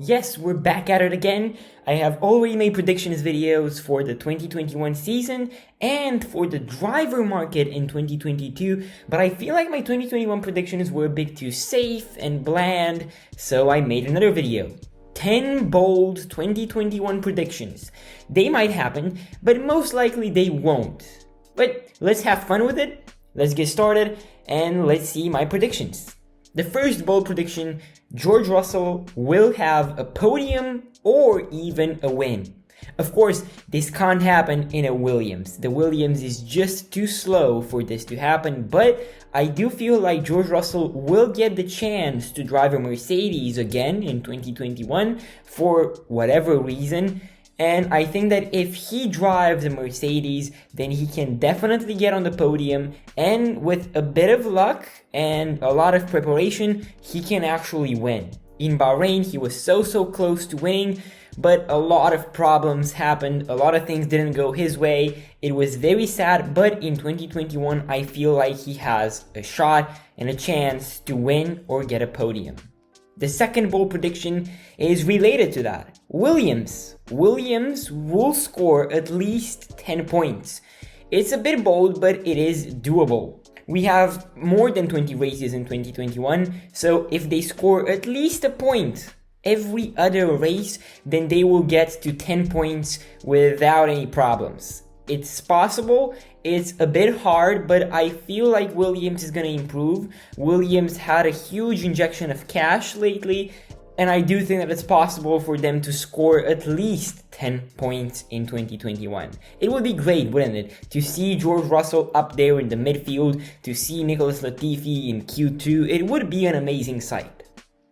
Yes, we're back at it again. I have already made predictions videos for the 2021 season and for the driver market in 2022, but I feel like my 2021 predictions were a bit too safe and bland, so I made another video. 10 bold 2021 predictions. They might happen, but most likely they won't. But let's have fun with it, let's get started, and let's see my predictions. The first bold prediction, George Russell will have a podium or even a win. Of course, this can't happen in a Williams. The Williams is just too slow for this to happen, but I do feel like George Russell will get the chance to drive a Mercedes again in 2021 for whatever reason. And I think that if he drives a Mercedes, then he can definitely get on the podium. And with a bit of luck and a lot of preparation, he can actually win. In Bahrain, he was so close to winning, but a lot of problems happened. A lot of things didn't go his way. It was very sad, but in 2021, I feel like he has a shot and a chance to win or get a podium. The second bold prediction is related to that. Williams will score at least 10 points. It's a bit bold, but it is doable. We have more than 20 races in 2021, so if they score at least a point every other race, then they will get to 10 points without any problems. It's possible, it's a bit hard, but I feel like Williams is going to improve. Williams had a huge injection of cash lately, and I do think that it's possible for them to score at least 10 points in 2021. It would be great, wouldn't it? To see George Russell up there in the midfield, to see Nicholas Latifi in Q2, it would be an amazing sight.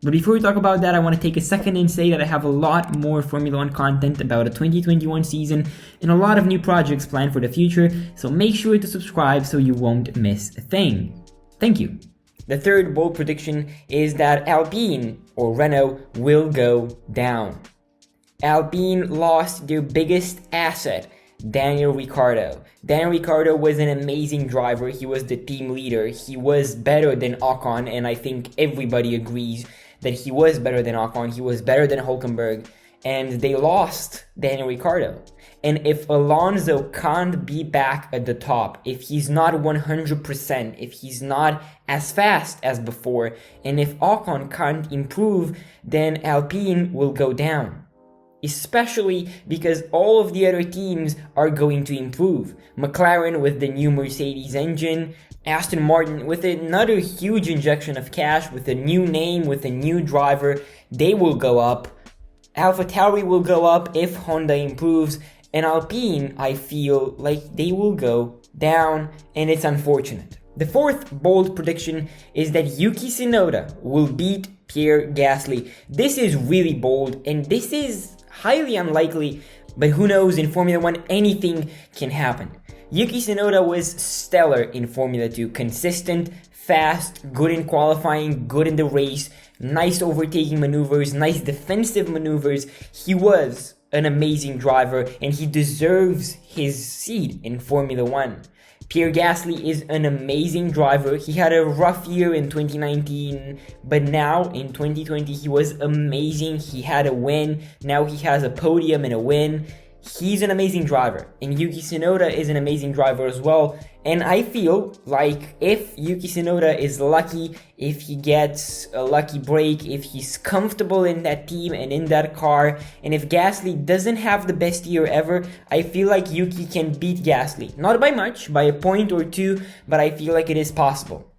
But before we talk about that, I want to take a second and say that I have a lot more Formula 1 content about the 2021 season and a lot of new projects planned for the future, so make sure to subscribe so you won't miss a thing. Thank you. The third bold prediction is that Alpine, or Renault, will go down. Alpine lost their biggest asset, Daniel Ricciardo. Daniel Ricciardo was an amazing driver. He was the team leader. He was better than Ocon, and I think everybody agrees that he was better than Ocon. He was better than Hülkenberg, and they lost Daniel Ricciardo. And if Alonso can't be back at the top, if he's not 100%, if he's not as fast as before, and if Ocon can't improve, then Alpine will go down. Especially because all of the other teams are going to improve. McLaren with the new Mercedes engine, Aston Martin with another huge injection of cash, with a new name, with a new driver, they will go up. AlphaTauri will go up if Honda improves, and Alpine, I feel like they will go down, and it's unfortunate. The fourth bold prediction is that Yuki Tsunoda will beat Pierre Gasly. This is really bold, and this is highly unlikely, but who knows, in Formula 1 anything can happen. Yuki Tsunoda was stellar in Formula 2, consistent, fast, good in qualifying, good in the race, nice overtaking maneuvers, nice defensive maneuvers. He was an amazing driver and he deserves his seat in Formula 1. Pierre Gasly is an amazing driver. He had a rough year in 2019, but now in 2020 he was amazing. He had a win. Now he has a podium and a win. He's an amazing driver, and Yuki Tsunoda is an amazing driver as well. And I feel like if Yuki Tsunoda is lucky, if he gets a lucky break, if he's comfortable in that team and in that car, and if Gasly doesn't have the best year ever, I feel like Yuki can beat Gasly. Not by much, by a point or two, but I feel like it is possible.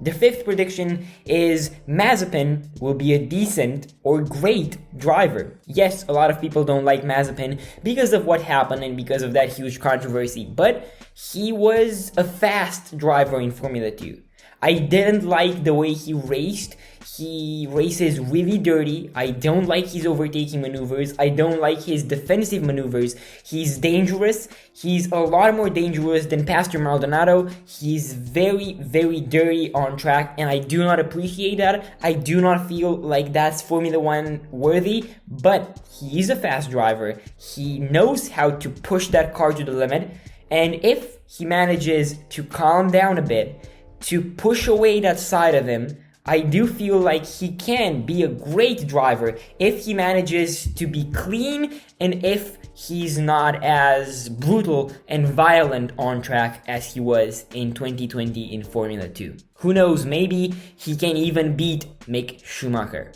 The fifth prediction is Mazepin will be a decent or great driver. Yes, a lot of people don't like Mazepin because of what happened and because of that huge controversy, but he was a fast driver in Formula 2. I didn't like the way he raced. He races really dirty. I don't like his overtaking maneuvers. I don't like his defensive maneuvers. He's dangerous. He's a lot more dangerous than Pastor Maldonado. He's very dirty on track, and I do not appreciate that. I do not feel like that's Formula 1 worthy, but he is a fast driver. He knows how to push that car to the limit, and if he manages to calm down a bit, to push away that side of him, I do feel like he can be a great driver if he manages to be clean and if he's not as brutal and violent on track as he was in 2020 in Formula 2. Who knows, maybe he can even beat Mick Schumacher.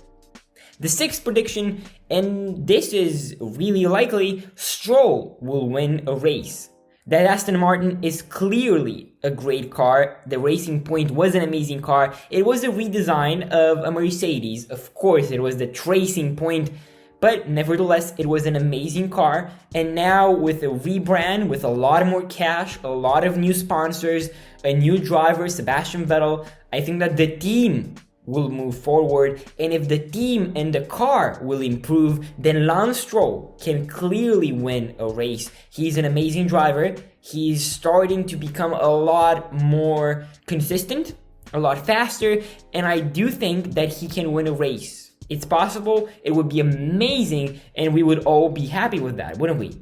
The sixth prediction, and this is really likely, Stroll will win a race. That Aston Martin is clearly a great car. The Racing Point was an amazing car. It was a redesign of a Mercedes. Of course, it was the Racing Point, but nevertheless, it was an amazing car. And now with a rebrand, with a lot more cash, a lot of new sponsors, a new driver, Sebastian Vettel, I think that the team will move forward, and if the team and the car will improve, then Lance Stroll can clearly win a race. He's an amazing driver. He's starting to become a lot more consistent, a lot faster, and I do think that he can win a race. It's possible, it would be amazing, and we would all be happy with that, wouldn't we?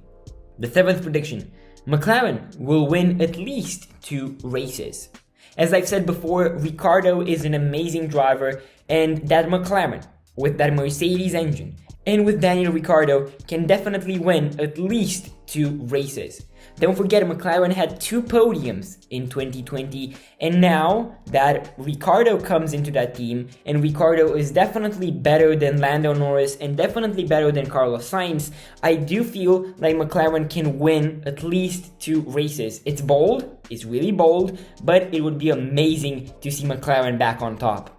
The seventh prediction, McLaren will win at least 2 races. As I've said before, Ricciardo is an amazing driver, and that McLaren, with that Mercedes engine, and with Daniel Ricciardo, can definitely win at least 2 races. Don't forget, McLaren had 2 podiums in 2020, and now that Ricciardo comes into that team, and Ricciardo is definitely better than Lando Norris and definitely better than Carlos Sainz, I do feel like McLaren can win at least 2 races. It's bold, it's really bold, but it would be amazing to see McLaren back on top.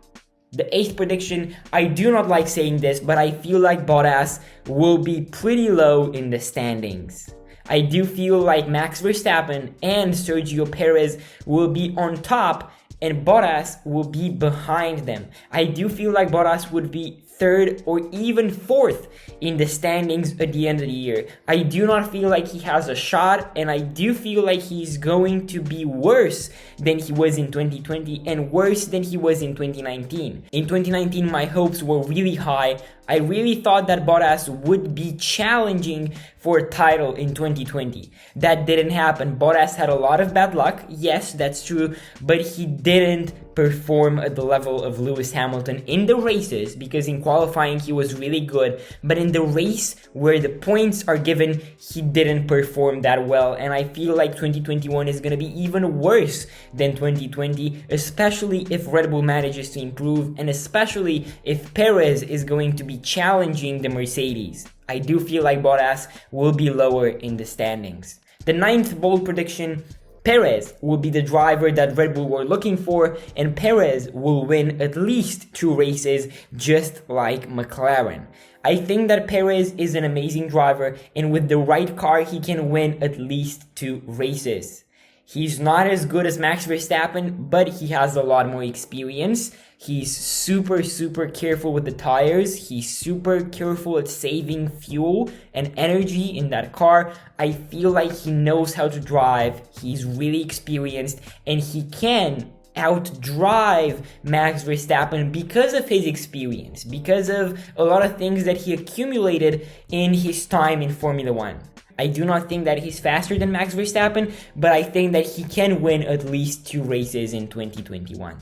The eighth prediction, I do not like saying this, but I feel like Bottas will be pretty low in the standings. I do feel like Max Verstappen and Sergio Perez will be on top and Bottas will be behind them. I do feel like Bottas would be 3rd or even 4th in the standings at the end of the year. I do not feel like he has a shot, and I do feel like he's going to be worse than he was in 2020 and worse than he was in 2019. In 2019, my hopes were really high. I really thought that Bottas would be challenging for a title in 2020. That didn't happen. Bottas had a lot of bad luck. Yes, that's true, but he didn't perform at the level of Lewis Hamilton in the races, because in qualifying he was really good, but in the race where the points are given, he didn't perform that well, and I feel like 2021 is going to be even worse than 2020, especially if Red Bull manages to improve, and especially if Perez is going to be challenging the Mercedes. I do feel like Bottas will be lower in the standings. The ninth bold prediction, Perez will be the driver that Red Bull were looking for, and Perez will win at least 2 races, just like McLaren. I think that Perez is an amazing driver, and with the right car, he can win at least 2 races. He's not as good as Max Verstappen, but he has a lot more experience. He's super careful with the tires. He's super careful at saving fuel and energy in that car. I feel like he knows how to drive. He's really experienced, and he can outdrive Max Verstappen because of his experience, because of a lot of things that he accumulated in his time in Formula 1. I do not think that he's faster than Max Verstappen, but I think that he can win at least 2 races in 2021.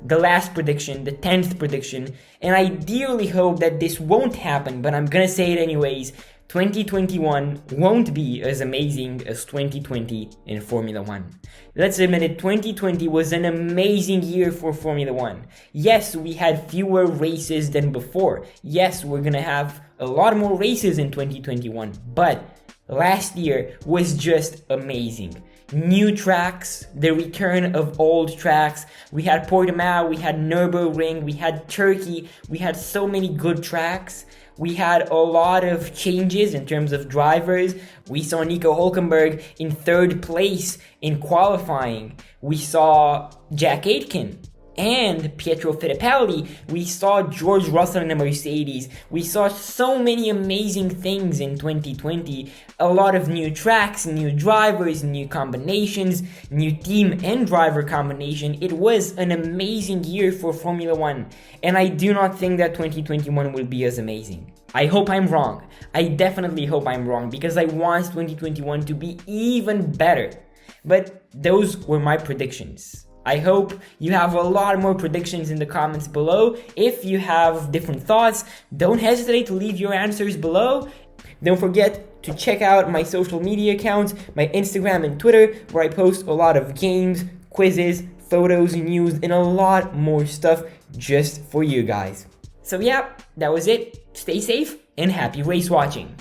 The last prediction, the 10th prediction, and I dearly hope that this won't happen, but I'm gonna say it anyways, 2021 won't be as amazing as 2020 in Formula 1. Let's admit it, 2020 was an amazing year for Formula 1. Yes, we had fewer races than before. Yes, we're gonna have a lot more races in 2021, but last year was just amazing. New tracks, the return of old tracks. We had Portimao, we had Nürburgring, we had Turkey, we had so many good tracks. We had a lot of changes in terms of drivers. We saw Nico Hülkenberg in 3rd place in qualifying. We saw Jack Aitken and Pietro Fittipaldi. We saw George Russell in a Mercedes. We saw so many amazing things in 2020. A lot of new tracks, new drivers, new combinations, new team and driver combination. It was an amazing year for Formula 1. And I do not think that 2021 will be as amazing. I hope I'm wrong. I definitely hope I'm wrong, because I want 2021 to be even better. But those were my predictions. I hope you have a lot more predictions in the comments below. If you have different thoughts, don't hesitate to leave your answers below. Don't forget to check out my social media accounts, my Instagram and Twitter, where I post a lot of games, quizzes, photos, news, and a lot more stuff just for you guys. So yeah, that was it. Stay safe and happy race watching.